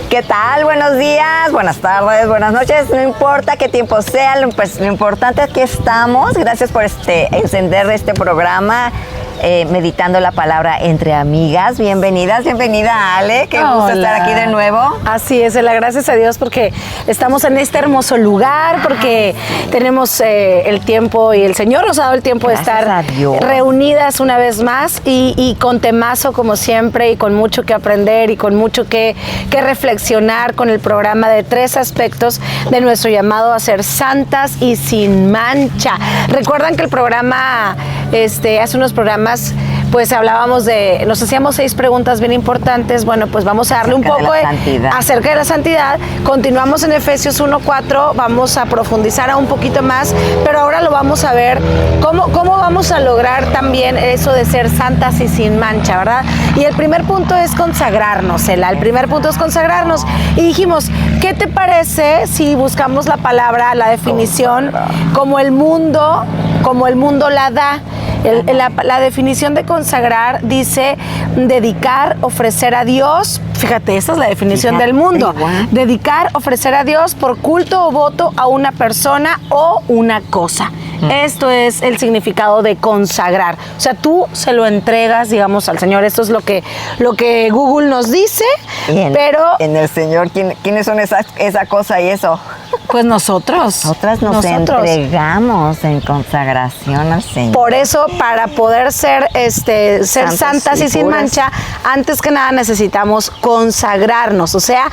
¿Qué tal? Buenos días, buenas tardes, buenas noches. No importa qué tiempo sea, lo importante es que estamos. Gracias por encender este programa. Meditando la palabra entre amigas. Bienvenida Ale, qué gusto estar aquí de nuevo. Así es, gracias a Dios porque estamos en este hermoso lugar, porque tenemos el tiempo y el Señor nos ha dado el tiempo gracias de estar reunidas una vez más y con temazo como siempre y con mucho que aprender y con mucho que reflexionar con el programa de 3 aspectos de nuestro llamado a ser santas y sin mancha. Recuerdan que el programa, hace unos programas pues hablábamos nos hacíamos 6 preguntas bien importantes. Bueno, pues vamos a darle un poco acerca de la santidad. Continuamos en Efesios 1:4, vamos a profundizar un poquito más, pero ahora lo vamos a ver cómo vamos a lograr también eso de ser santas y sin mancha, ¿verdad? Y el primer punto es consagrarnos, el primer punto es consagrarnos. Y dijimos, ¿qué te parece si buscamos la palabra, la definición, como el mundo la da? La definición de consagrar dice dedicar, ofrecer a Dios. Fíjate, esa es la definición del mundo. Dedicar, ofrecer a Dios por culto o voto a una persona o una cosa. Esto es el significado de consagrar. O sea, tú se lo entregas, digamos, al Señor. Esto es lo que Google nos dice. Pero en el Señor, ¿quiénes son esa cosa y eso? Pues nosotros. Nosotros nos entregamos en consagración al Señor. Por eso, para poder ser santas y sin mancha, antes que nada necesitamos consagrarnos, o sea,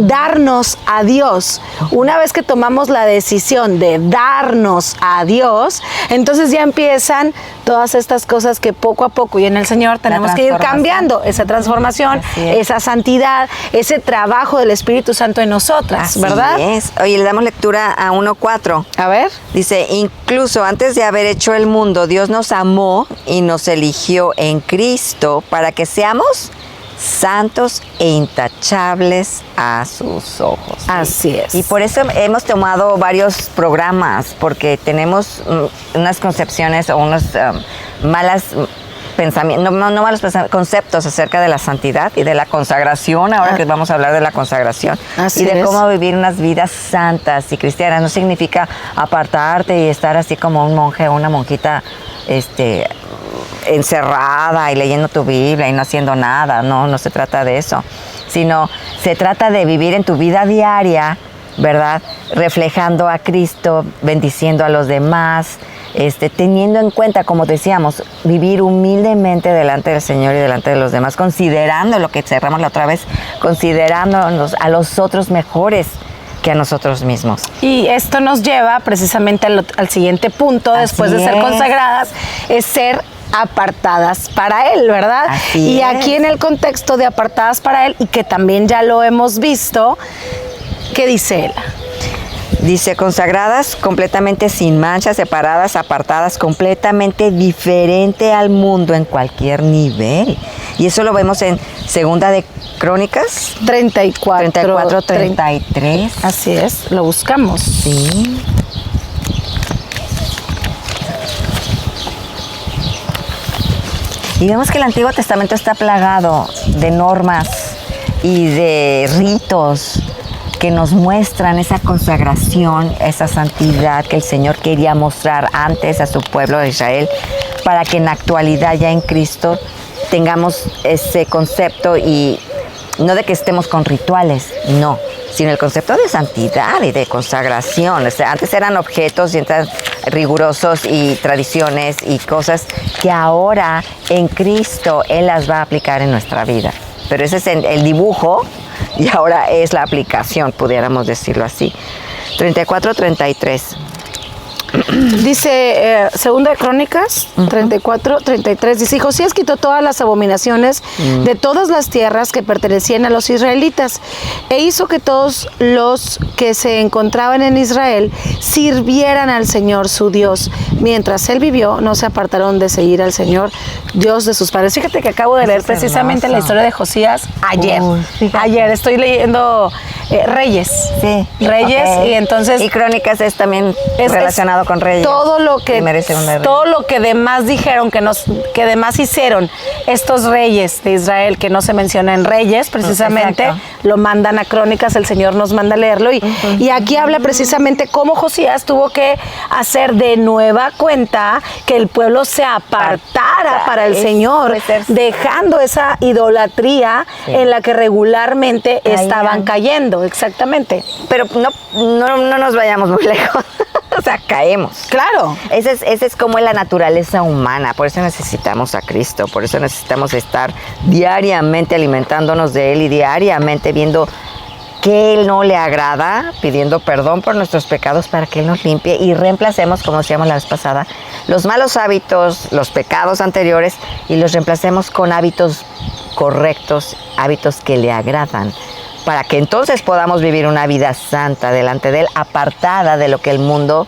darnos a Dios. Una vez que tomamos la decisión de darnos a Dios, entonces ya empiezan todas estas cosas que poco a poco y en el Señor tenemos que ir cambiando, esa transformación, esa santidad, ese trabajo del Espíritu Santo en nosotras, ¿verdad? Así es. Oye, le damos lectura a 1:4. A ver. Dice, incluso antes de haber hecho el mundo, Dios nos amó y nos eligió en Cristo para que seamos santos e intachables a sus ojos. Así es. Y por eso hemos tomado varios programas, porque tenemos unas concepciones o unos malas pensamientos, no malos conceptos acerca de la santidad y de la consagración, ahora que vamos a hablar de la consagración. Así y de es. Cómo vivir unas vidas santas y cristianas. No significa apartarte y estar así como un monje o una monjita encerrada y leyendo tu Biblia y no haciendo nada. No se trata de eso, sino se trata de vivir en tu vida diaria, ¿verdad? Reflejando a Cristo, bendiciendo a los demás, teniendo en cuenta, como decíamos, vivir humildemente delante del Señor y delante de los demás, considerando lo que cerramos la otra vez, considerándonos a los otros mejores que a nosotros mismos. Y esto nos lleva precisamente al siguiente punto, después de ser consagradas, es ser apartadas para Él, ¿verdad? Así y aquí en el contexto de apartadas para Él, y que también ya lo hemos visto, ¿qué dice Él? Dice, consagradas, completamente sin mancha, separadas, apartadas, completamente diferente al mundo en cualquier nivel. Y eso lo vemos en Segunda de Crónicas 34-33. Así es, lo buscamos. Sí. Y vemos que el Antiguo Testamento está plagado de normas y de ritos que nos muestran esa consagración, esa santidad que el Señor quería mostrar antes a su pueblo de Israel, para que en la actualidad ya en Cristo tengamos ese concepto, y no de que estemos con rituales, no, sino el concepto de santidad y de consagración. O sea, antes eran objetos y eran rigurosos y tradiciones y cosas que ahora en Cristo Él las va a aplicar en nuestra vida. Pero ese es el dibujo y ahora es la aplicación, pudiéramos decirlo así. 34-33. Dice Segunda de Crónicas 34-33, dice, y Josías quitó todas las abominaciones de todas las tierras que pertenecían a los israelitas, e hizo que todos los que se encontraban en Israel sirvieran al Señor su Dios. Mientras él vivió, no se apartaron de seguir al Señor, Dios de sus padres. Fíjate que acabo de leer precisamente la historia de Josías ayer. Ayer estoy leyendo Reyes. Sí. Reyes, Okay. y entonces... Y Crónicas es también relacionado coronado con reyes. Todo lo que demás dijeron, que demás hicieron estos reyes de Israel, que no se menciona en Reyes, precisamente, lo mandan a Crónicas, el Señor nos manda a leerlo. Y aquí habla precisamente cómo Josías tuvo que hacer de nueva cuenta que el pueblo se apartara para el Señor, dejando esa idolatría en la que regularmente estaban cayendo. Exactamente. Pero no nos vayamos muy lejos. O sea, caemos. Claro. Esa es como la naturaleza humana. Por eso necesitamos a Cristo. Por eso necesitamos estar diariamente alimentándonos de Él y diariamente viendo que Él no le agrada, pidiendo perdón por nuestros pecados para que Él nos limpie y reemplacemos, como decíamos la vez pasada, los malos hábitos, los pecados anteriores y los reemplacemos con hábitos correctos, hábitos que le agradan, para que entonces podamos vivir una vida santa delante de Él, apartada de lo que el mundo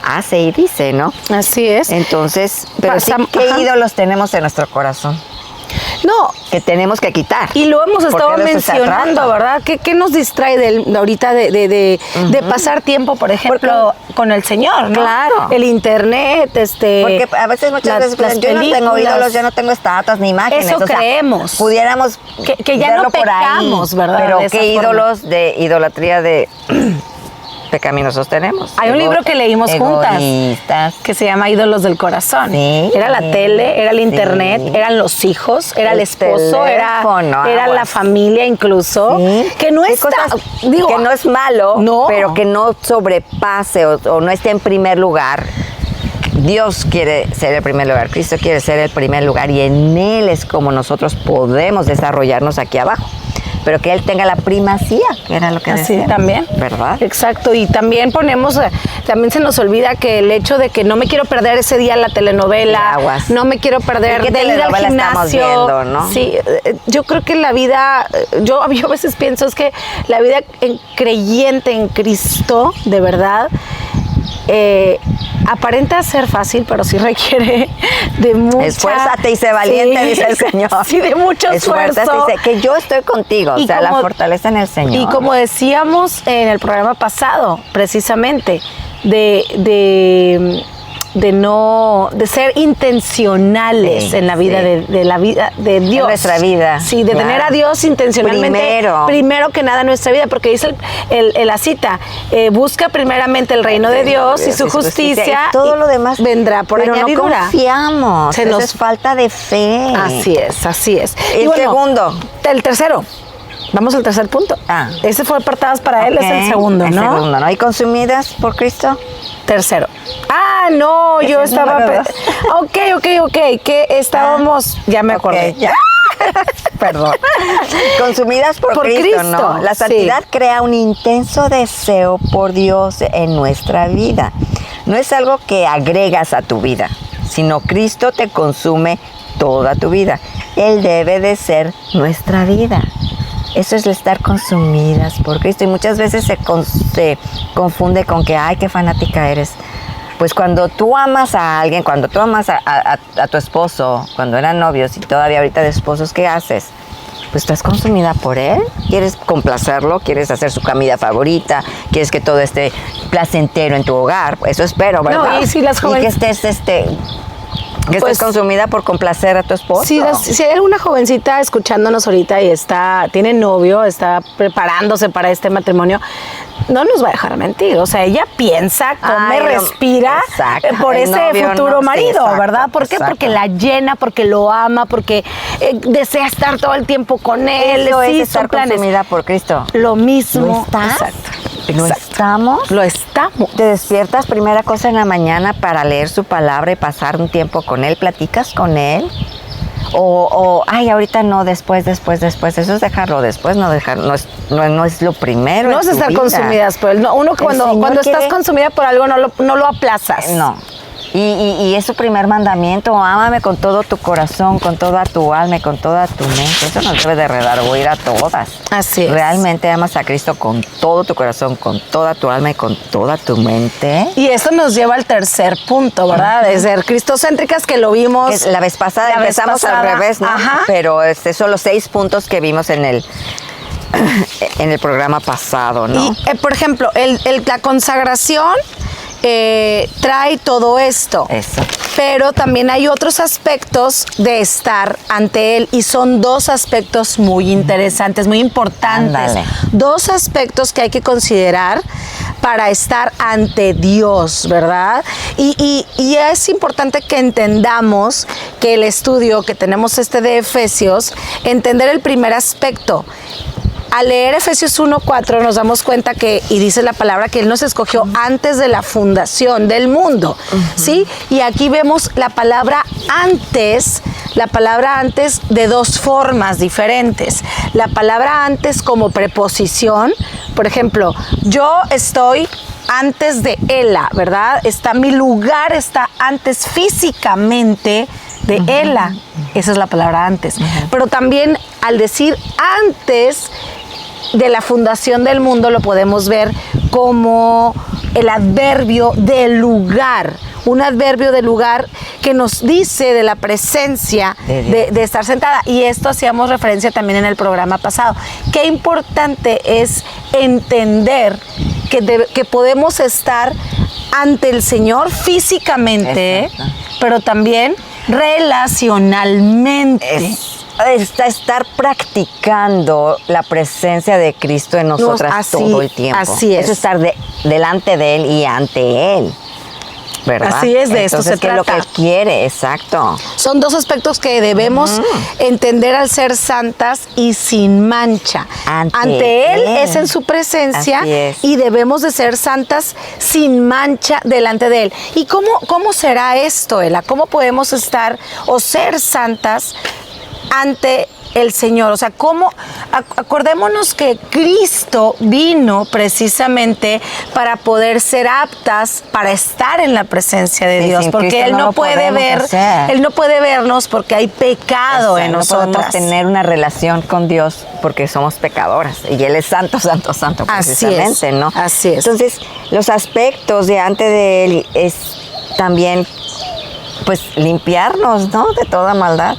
hace y dice, ¿no? Así es. Entonces, pero sí, ¿qué ídolos tenemos en nuestro corazón? No. Que tenemos que quitar. Y lo hemos estado mencionando, ¿verdad? ¿Qué nos distrae ahorita de pasar tiempo, por ejemplo, con el Señor, ¿no? Claro. El internet, Porque a veces, muchas veces, yo no tengo ídolos, yo no tengo estatuas ni imágenes. Eso creemos. Pudiéramos que ya no pecamos, ¿verdad? Pero ¿qué ídolos de idolatría de pecaminosos tenemos? Hay un libro que leímos juntas que se llama Ídolos del Corazón. Sí, era la tele, era el internet, eran los hijos, era el esposo, era la familia incluso. Sí. Que no está, que no es malo, pero que no sobrepase o no esté en primer lugar. Dios quiere ser el primer lugar, Cristo quiere ser el primer lugar y en Él es como nosotros podemos desarrollarnos aquí abajo. Pero que Él tenga la primacía, que era lo que decía. Sí, también. ¿Verdad? Exacto, y también también se nos olvida que el hecho de que no me quiero perder ese día la telenovela, no me creyente de ir al gimnasio. Viendo, ¿no? Sí, yo creo que la vida, yo a veces pienso es que la vida creyente en Cristo, de verdad, aparenta ser fácil, pero sí requiere de mucha... Esfuérzate y sé valiente, dice el Señor. Sí, de mucho esfuerzo. Y sé que yo estoy contigo, o sea, la fortaleza en el Señor. Y como decíamos en el programa pasado, precisamente, de ser intencionales en la vida de la vida de Dios. En nuestra vida. Sí, de tener a Dios intencionalmente primero que nada en nuestra vida, porque dice la cita, busca primeramente el reino de Dios y su justicia y todo lo demás vendrá por añadidura. No confiamos, eso es falta de fe. Así es. El segundo. El tercero. Vamos al tercer punto. Ese fue apartadas para él, es el segundo, ¿no? El segundo, ¿no? ¿Y consumidas por Cristo? Tercero. No, yo estaba... Ok, que estábamos... Ya me acordé. Okay, ya. Perdón. Consumidas por Cristo, ¿no? La santidad crea un intenso deseo por Dios en nuestra vida. No es algo que agregas a tu vida, sino Cristo te consume toda tu vida. Él debe de ser nuestra vida. Eso es el estar consumidas por Cristo. Y muchas veces se confunde con que, ay, qué fanática eres. Pues cuando tú amas a alguien, cuando tú amas a tu esposo, cuando eran novios y todavía ahorita de esposos, ¿qué haces? Pues estás consumida por él. Quieres complacerlo, quieres hacer su comida favorita, quieres que todo esté placentero en tu hogar. Eso espero, ¿verdad? No, y si las jóvenes... Y que estés estés consumida por complacer a tu esposo. Si hay alguna jovencita escuchándonos ahorita y tiene novio, está preparándose para este matrimonio, no nos va a dejar mentir. O sea, ella piensa, come, respira por ese futuro marido, ¿verdad? ¿Por qué? Porque la llena, porque lo ama, porque desea estar todo el tiempo con él. Eso es estar consumida por Cristo. Lo mismo. ¿Lo estás? Exacto. ¿Lo estamos? Lo estamos. Te despiertas primera cosa en la mañana para leer su palabra y pasar un tiempo con él. ¿Platicas con él? Ay, ahorita no, después. Eso es dejarlo después, no es lo primero. No es estar consumidas por él. No, uno cuando estás consumida por algo no lo aplazas. No. Y es su primer mandamiento, ámame con todo tu corazón, con toda tu alma y con toda tu mente. Eso nos debe de redarguir a todas. Así es. Realmente amas a Cristo con todo tu corazón, con toda tu alma y con toda tu mente. Y eso nos lleva al tercer punto, ¿verdad? De ser cristocéntricas, que lo vimos. La vez pasada empezamos al revés, ¿no? Ajá. Pero son los 6 puntos que vimos en el programa pasado, ¿no? Y, por ejemplo, la consagración trae todo esto. Eso. Pero también hay otros aspectos de estar ante Él y son dos aspectos muy interesantes, muy importantes. Ándale. Dos aspectos que hay que considerar para estar ante Dios, ¿verdad? Y es importante que entendamos que el estudio que tenemos de Efesios, entender el primer aspecto. Al leer Efesios 1:4 nos damos cuenta que, y dice la palabra, que Él nos escogió antes de la fundación del mundo, ¿sí? Y aquí vemos la palabra antes de dos formas diferentes. La palabra antes como preposición, por ejemplo, yo estoy antes de Ela, ¿verdad? Mi lugar está antes físicamente de Ela. Esa es la palabra antes. Pero también al decir antes de la fundación del mundo lo podemos ver como el adverbio de lugar. Un adverbio de lugar que nos dice de la presencia de estar sentada. Y esto hacíamos referencia también en el programa pasado. Qué importante es entender que podemos estar ante el Señor físicamente, pero también relacionalmente. Estar practicando la presencia de Cristo en nosotras todo el tiempo. Así es. Es estar delante de Él y ante Él, ¿verdad? Así es, de esto se trata. Es lo que Él quiere, exacto. Son dos aspectos que debemos entender al ser santas y sin mancha. Ante Él es en su presencia y debemos de ser santas sin mancha delante de Él. ¿Y cómo será esto, Ela? ¿Cómo podemos estar o ser santas ante el Señor? O sea, acordémonos que Cristo vino precisamente para poder ser aptas para estar en la presencia de Dios, porque Cristo Él no puede vernos porque hay pecado en nosotros. No podemos tener una relación con Dios porque somos pecadoras y Él es santo, santo, santo, precisamente, ¿no? Así es. Entonces, los aspectos de ante de Él es también, pues, limpiarnos, ¿no? De toda maldad.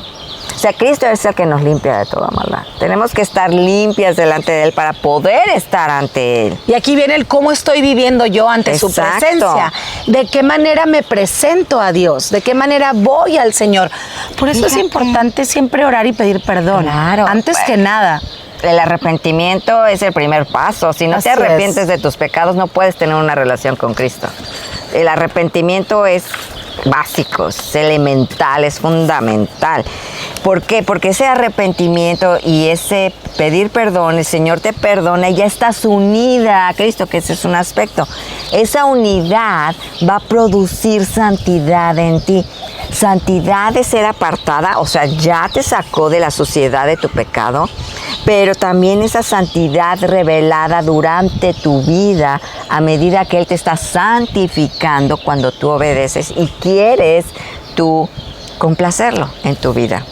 O sea, Cristo es el que nos limpia de toda maldad. Tenemos que estar limpias delante de Él para poder estar ante Él. Y aquí viene el cómo estoy viviendo yo ante su presencia. De qué manera me presento a Dios, de qué manera voy al Señor. Por eso es importante siempre orar y pedir perdón. Claro. Antes que nada. El arrepentimiento es el primer paso. Si no te arrepientes de tus pecados, no puedes tener una relación con Cristo. El arrepentimiento es básico, es elemental, es fundamental. ¿Por qué? Porque ese arrepentimiento y ese pedir perdón, el Señor te perdona y ya estás unida a Cristo, que ese es un aspecto. Esa unidad va a producir santidad en ti. Santidad de ser apartada, o sea, ya te sacó de la suciedad de tu pecado, pero también esa santidad revelada durante tu vida a medida que Él te está santificando cuando tú obedeces y quieres tú complacerlo en tu vida.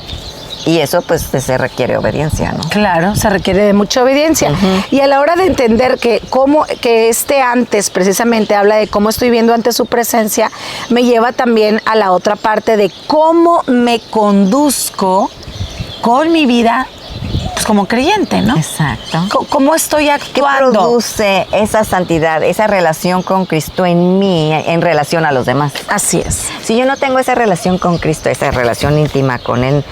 Y eso pues se requiere obediencia, ¿no? Claro, se requiere de mucha obediencia. Y a la hora de entender que antes precisamente habla de cómo estoy viendo ante su presencia, me lleva también a la otra parte de cómo me conduzco con mi vida, pues como creyente, ¿no? Exacto. ¿Cómo estoy actuando? ¿Qué produce esa santidad, esa relación con Cristo en mí en relación a los demás? Así es. Si yo no tengo esa relación con Cristo, esa relación íntima con Él,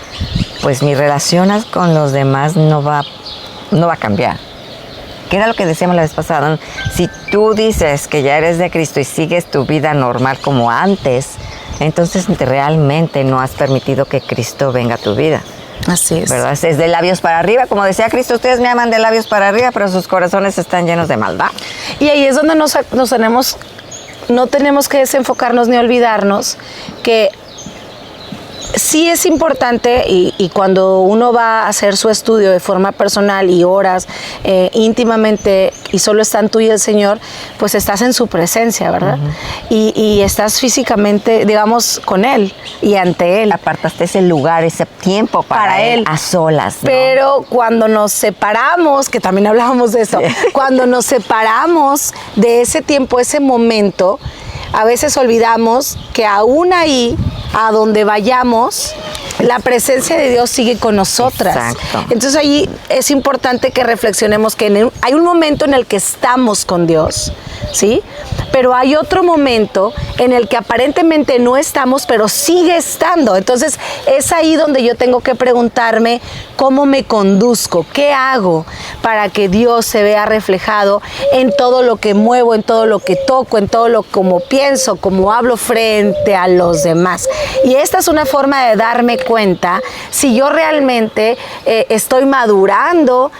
pues mi relación con los demás no va a cambiar. Que era lo que decíamos la vez pasada, ¿no? Si tú dices que ya eres de Cristo y sigues tu vida normal como antes, entonces realmente no has permitido que Cristo venga a tu vida. Así es. ¿Verdad? Es de labios para arriba, como decía Cristo, ustedes me aman de labios para arriba, pero sus corazones están llenos de maldad. Y ahí es donde no tenemos que desenfocarnos ni olvidarnos que sí es importante y cuando uno va a hacer su estudio de forma personal y oras íntimamente y solo están tú y el Señor, pues estás en su presencia, ¿verdad? Y estás físicamente, digamos, con Él y ante Él. Apartaste ese lugar, ese tiempo para Él a solas, ¿no? Pero cuando nos separamos, que también hablábamos de eso, cuando nos separamos de ese tiempo, ese momento, a veces olvidamos que aún ahí, a donde vayamos, la presencia de Dios sigue con nosotras. Exacto. Entonces ahí es importante que reflexionemos que hay un momento en el que estamos con Dios, ¿sí? Pero hay otro momento en el que aparentemente no estamos, pero sigue estando. Entonces es ahí donde yo tengo que preguntarme cómo me conduzco, qué hago para que Dios se vea reflejado en todo lo que muevo, en todo lo que toco, en todo lo como pienso, como hablo frente a los demás. Y esta es una forma de darme cuenta si yo realmente estoy madurando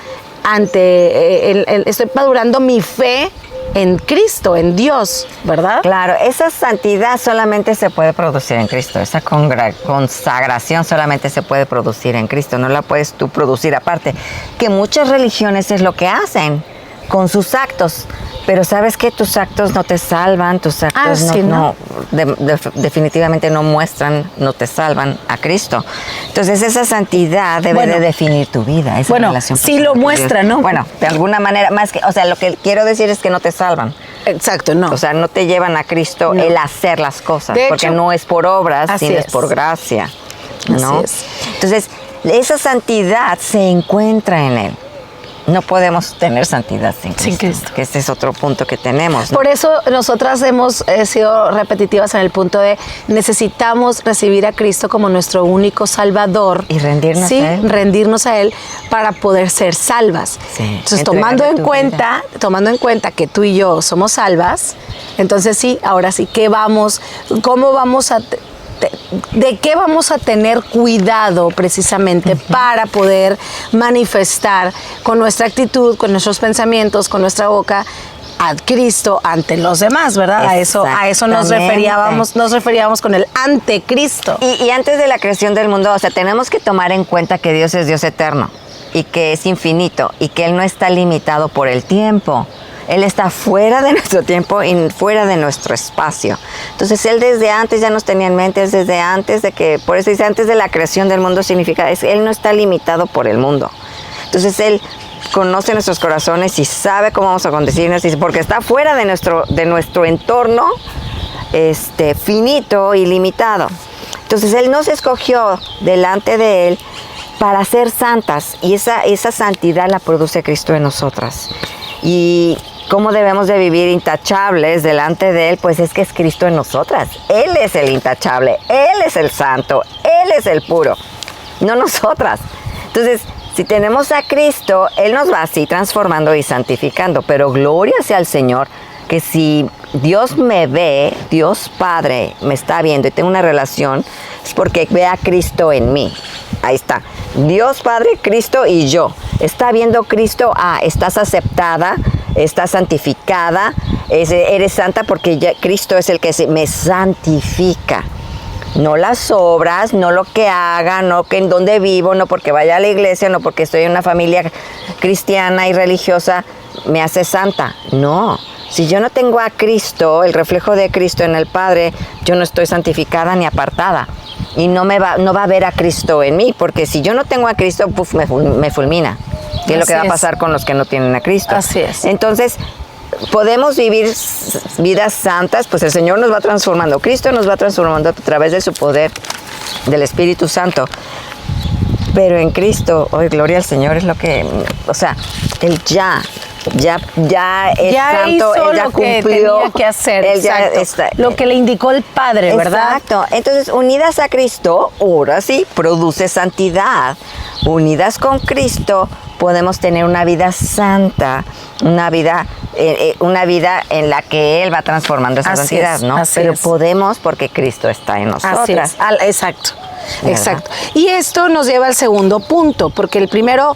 estoy madurando mi fe en Cristo, en Dios, ¿verdad? Claro, esa santidad solamente se puede producir en Cristo, esa consagración solamente se puede producir en Cristo, no la puedes tú producir aparte, que muchas religiones es lo que hacen con sus actos, pero sabes que tus actos no te salvan, tus actos definitivamente no muestran, no te salvan a Cristo. Entonces esa santidad debe de definir tu vida, esa relación. Sí lo muestra, ¿no? Bueno, de alguna manera, más que, o sea, lo que quiero decir es que no te salvan. Exacto, no. O sea, no te llevan a Cristo el hacer las cosas, porque no es por obras, sino es por gracia, ¿no? Así es. Entonces, esa santidad se encuentra en Él. No podemos tener santidad sin Cristo, que este es otro punto que tenemos, ¿no? Por eso nosotras hemos sido repetitivas en el punto de necesitamos recibir a Cristo como nuestro único Salvador. Y rendirnos a Él. Rendirnos a Él para poder ser salvas. Sí. Entonces, tomando en cuenta que tú y yo somos salvas, entonces sí, ahora sí, ¿cómo vamos a... ¿De qué vamos a tener cuidado precisamente para poder manifestar con nuestra actitud, con nuestros pensamientos, con nuestra boca a Cristo ante los demás, ¿verdad? A eso nos referíamos con el ante Cristo. Y antes de la creación del mundo, o sea, tenemos que tomar en cuenta que Dios es Dios eterno y que es infinito y que Él no está limitado por el tiempo. Él está fuera de nuestro tiempo y fuera de nuestro espacio. Entonces, Él desde antes ya nos tenía en mente, desde antes de que, por eso dice, antes de la creación del mundo significa, Él no está limitado por el mundo. Entonces, Él conoce nuestros corazones y sabe cómo vamos a conducirnos, porque está fuera de nuestro entorno finito y limitado. Entonces, Él nos escogió delante de Él para ser santas, y esa santidad la produce Cristo en nosotras. Y cómo debemos de vivir intachables delante de Él, pues es que es Cristo en nosotras. Él es el intachable, Él es el santo, Él es el puro, no nosotras. Entonces, si tenemos a Cristo, Él nos va así transformando y santificando, pero gloria sea al Señor, que si Dios me ve, Dios Padre me está viendo y tengo una relación, es porque ve a Cristo en mí. Ahí está. Dios Padre, Cristo y yo. Está viendo Cristo, estás aceptada, estás santificada, eres santa porque Cristo es el que me santifica. No las obras, no lo que haga, no que en dónde vivo, no porque vaya a la iglesia, no porque estoy en una familia cristiana y religiosa, me hace santa. No. Si yo no tengo a Cristo, el reflejo de Cristo en el Padre, yo no estoy santificada ni apartada. Y no va a ver a Cristo en mí, porque si yo no tengo a Cristo, me fulmina. ¿Qué es lo que va a pasar con los que no tienen a Cristo? Así es. Entonces, podemos vivir vidas santas, pues el Señor nos va transformando. Cristo nos va transformando a través de su poder, del Espíritu Santo. Pero en Cristo, hoy gloria al Señor, es lo que, o sea, Él ya es santo, Él ya cumplió. Que tenía que hacer, Él ya está, lo que le indicó el Padre, ¿verdad? Exacto. Entonces, unidas a Cristo, ahora sí, produce santidad. Unidas con Cristo, podemos tener una vida santa, una vida en la que Él va transformando esa santidad, ¿no? Pero podemos porque Cristo está en nosotras. Así es. Exacto. ¿verdad? Exacto. Y esto nos lleva al segundo punto, porque el primero,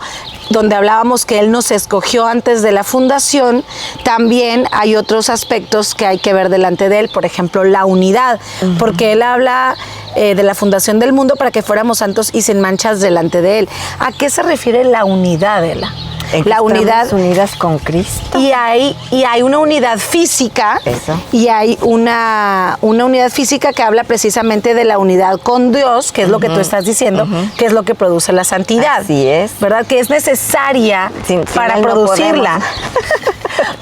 donde hablábamos que Él nos escogió antes de la fundación, también hay otros aspectos que hay que ver delante de Él, por ejemplo, la unidad, porque Él habla de la fundación del mundo para que fuéramos santos y sin manchas delante de Él. ¿A qué se refiere la unidad, Ela? La unidad, unidas con Cristo. Y hay una unidad física. Eso. Y hay una unidad física que habla precisamente de la unidad con Dios, que es lo que tú estás diciendo, que es lo que produce la santidad. Así es. ¿Verdad? Que es necesaria para producirla.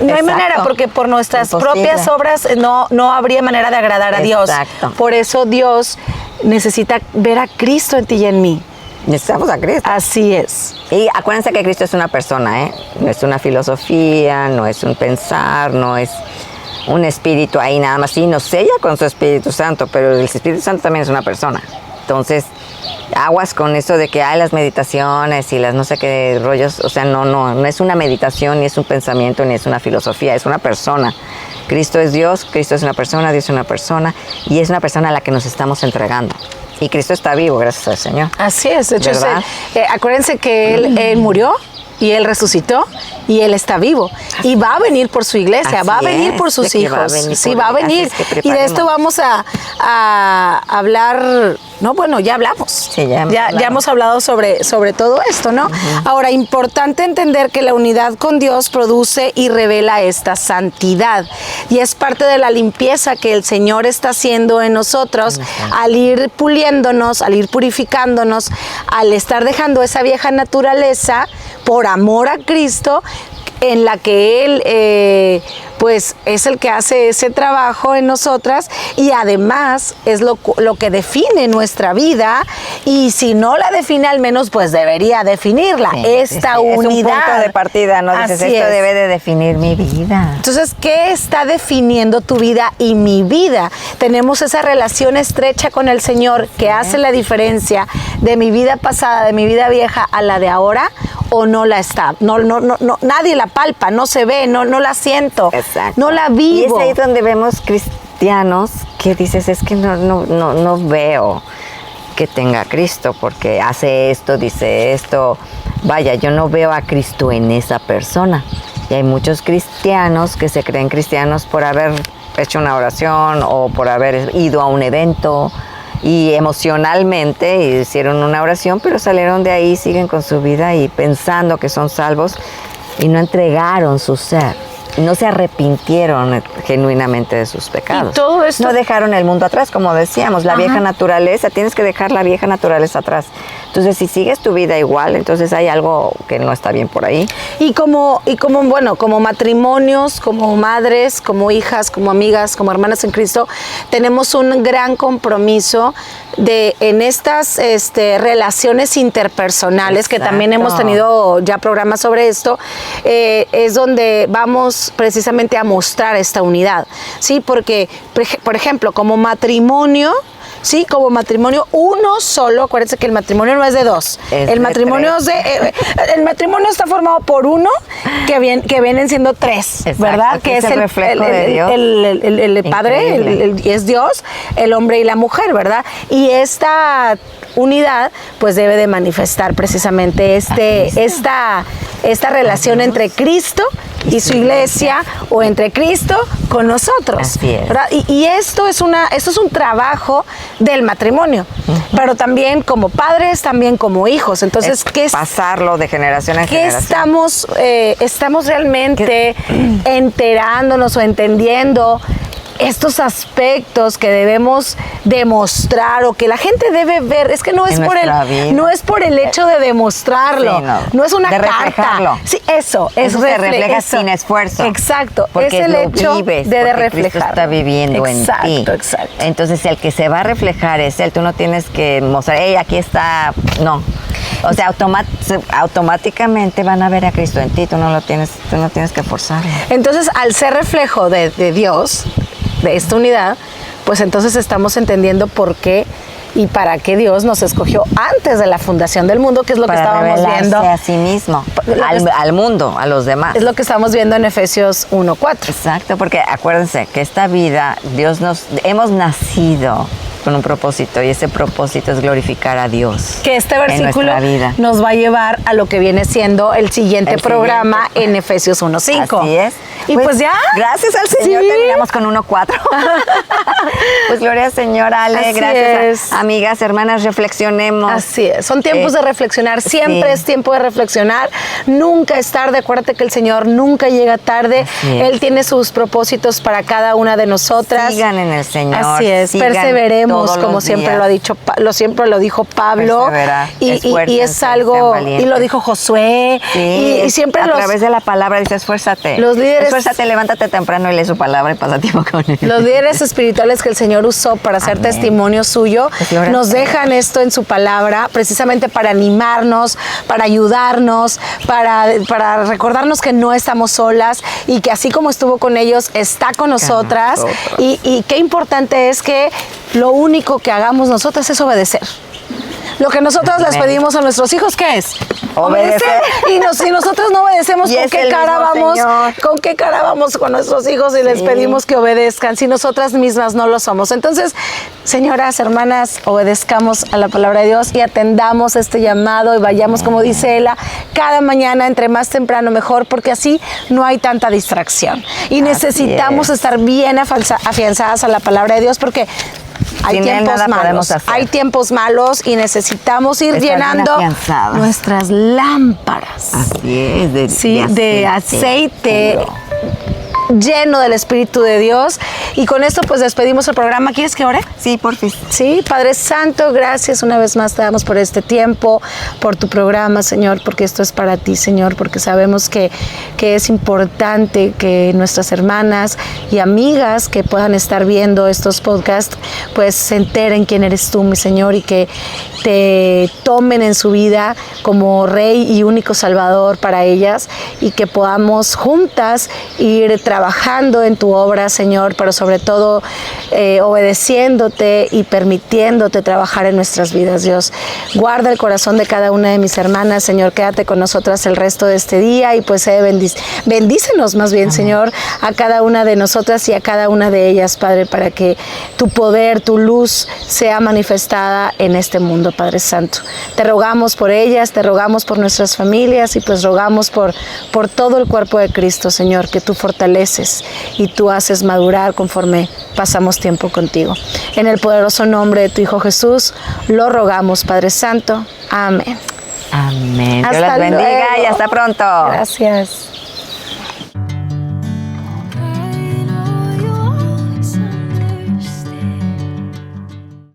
No hay manera, porque por nuestras propias obras no habría manera de agradar a Dios. Exacto. Por eso Dios necesita ver a Cristo en ti y en mí. Necesitamos a Cristo. Así es. Y acuérdense que Cristo es una persona, ¿eh? No es una filosofía, no es un pensar, no es un espíritu ahí nada más. Sí, nos sella con su Espíritu Santo, pero el Espíritu Santo también es una persona. Entonces, aguas con eso de que hay las meditaciones y las no sé qué rollos. O sea, no es una meditación, ni es un pensamiento, ni es una filosofía, es una persona. Cristo es Dios, Cristo es una persona, Dios es una persona, y es una persona a la que nos estamos entregando. Y Cristo está vivo, gracias al Señor. Así es. De hecho, acuérdense que Él murió y Él resucitó y Él está vivo. Y va a venir por su iglesia, va a venir por sus hijos. Sí, va a venir. Y de esto vamos a hablar. No, bueno, ya hablamos. Sí, ya hemos hablado sobre todo esto, ¿no? Ahora, importante entender que la unidad con Dios produce y revela esta santidad. Y es parte de la limpieza que el Señor está haciendo en nosotros al ir puliéndonos, al ir purificándonos, al estar dejando esa vieja naturaleza por amor a Cristo, en la que Él pues es el que hace ese trabajo en nosotras, y además es lo que define nuestra vida, y si no la define, al menos pues debería definirla, esta unidad. Es un punto de partida, ¿no? Dices, esto debe de definir mi vida. Entonces, ¿qué está definiendo tu vida y mi vida? Tenemos esa relación estrecha con el Señor que hace la diferencia de mi vida pasada, de mi vida vieja a la de ahora, o no la está. No, nadie la palpa, no se ve, no la siento. Exacto. No la vivo. Y es ahí donde vemos cristianos que dices, es que no veo que tenga a Cristo, porque hace esto, dice esto. Vaya, yo no veo a Cristo en esa persona. Y hay muchos cristianos que se creen cristianos por haber hecho una oración o por haber ido a un evento y emocionalmente hicieron una oración, pero salieron de ahí, siguen con su vida y pensando que son salvos y no entregaron su ser. No se arrepintieron genuinamente de sus pecados. Y todo esto... No dejaron el mundo atrás, como decíamos, la vieja naturaleza. Tienes que dejar la vieja naturaleza atrás. Entonces, si sigues tu vida igual, entonces hay algo que no está bien por ahí. Y como matrimonios, como madres, como hijas, como amigas, como hermanas en Cristo, tenemos un gran compromiso en estas relaciones interpersonales. Exacto. Que también hemos tenido ya programas sobre esto, es donde vamos precisamente a mostrar esta unidad, ¿sí? Porque, por ejemplo, como matrimonio, sí, como matrimonio uno solo, acuérdense que el matrimonio no es de dos, el matrimonio está formado por uno que vienen siendo tres. Exacto, ¿verdad? Que es el reflejo de Dios. El Padre, es Dios, el hombre y la mujer, ¿verdad? Y esta unidad pues debe de manifestar precisamente esta relación entre Cristo y su iglesia, o entre Cristo con nosotros. Así es. ¿Verdad? Y esto es un trabajo del matrimonio, pero también como padres, también como hijos. Entonces, pasarlo de generación en generación. Estamos realmente enterándonos o entendiendo estos aspectos que debemos demostrar o que la gente debe ver? Es que no es por el hecho de demostrarlo, sí, no es una carta. Reflejarlo. Sí, eso se refleja sin esfuerzo. Exacto, porque es el hecho vives, de reflejarlo. Cristo está viviendo en ti. Exacto. Entonces, el que se va a reflejar es él. Tú no tienes que mostrar, aquí está, no. O sea, automáticamente van a ver a Cristo en ti. Tú no tienes que forzarlo. Entonces, al ser reflejo de Dios, de esta unidad, pues entonces estamos entendiendo por qué y para qué Dios nos escogió antes de la fundación del mundo, que es lo que estábamos viendo. A sí mismo, al mundo, a los demás. Es lo que estamos viendo en Efesios 1:4. Exacto, porque acuérdense que esta vida, hemos nacido con un propósito, y ese propósito es glorificar a Dios. Que este versículo nos va a llevar a lo que viene siendo el siguiente programa en Efesios 1:5. Así es. Y pues ya. Gracias al Señor, terminamos con 1:4. Pues gloria al Señor, Ale. Así gracias, amigas, hermanas, reflexionemos. Así es. Son tiempos de reflexionar. Siempre es tiempo de reflexionar. Nunca es tarde. Acuérdate que el Señor nunca llega tarde. Él tiene sus propósitos para cada una de nosotras. Sigan en el Señor. Así es. Perseveremos. Como siempre lo ha dicho, siempre lo dijo Pablo, y es algo, y lo dijo Josué, y siempre a través de la palabra dice esfuérzate. Los líderes esfuérzate, levántate temprano y lee su palabra y pasa tiempo con él. Los líderes espirituales que el Señor usó para hacer testimonio suyo nos dejan esto en su palabra, precisamente para animarnos, para ayudarnos, para recordarnos que no estamos solas y que así como estuvo con ellos, está con nosotras. Y qué importante es que lo único que hagamos nosotras es obedecer. Lo que nosotros les pedimos a nuestros hijos, ¿qué es? Obedecer. Y si nosotros no obedecemos, ¿con qué cara vamos? ¿Con qué cara vamos con nuestros hijos y les pedimos que obedezcan si nosotras mismas no lo somos? Entonces, señoras, hermanas, obedezcamos a la palabra de Dios y atendamos este llamado y vayamos, como dice Ela, cada mañana, entre más temprano mejor, porque así no hay tanta distracción. Y necesitamos estar bien afianzadas a la palabra de Dios, porque hay tiempos malos y necesitamos ir llenando nuestras lámparas. Así es, de aceite lleno del Espíritu de Dios. Y con esto pues despedimos el programa. ¿Quieres que ore? Sí, porfis. Sí, Padre Santo, gracias una vez más te damos por este tiempo, por tu programa, Señor, porque esto es para ti, Señor, porque sabemos que es importante que nuestras hermanas y amigas que puedan estar viendo estos podcasts, pues se enteren quién eres tú, mi Señor, y que te tomen en su vida como Rey y único Salvador para ellas, y que podamos juntas ir trabajando en tu obra, Señor, pero sobre todo obedeciéndote y permitiéndote trabajar en nuestras vidas, Dios. Guarda el corazón de cada una de mis hermanas, Señor, quédate con nosotras el resto de este día y pues bendícenos más bien, Señor, a cada una de nosotras y a cada una de ellas, Padre, para que tu poder, tu luz sea manifestada en este mundo, Padre Santo. Te rogamos por ellas, te rogamos por nuestras familias y pues rogamos por todo el cuerpo de Cristo, Señor, que tú fortaleces y tú haces madurar conforme pasamos tiempo contigo. En el poderoso nombre de tu Hijo Jesús, lo rogamos, Padre Santo. Amén. Amén. Dios las bendiga y hasta pronto. Gracias.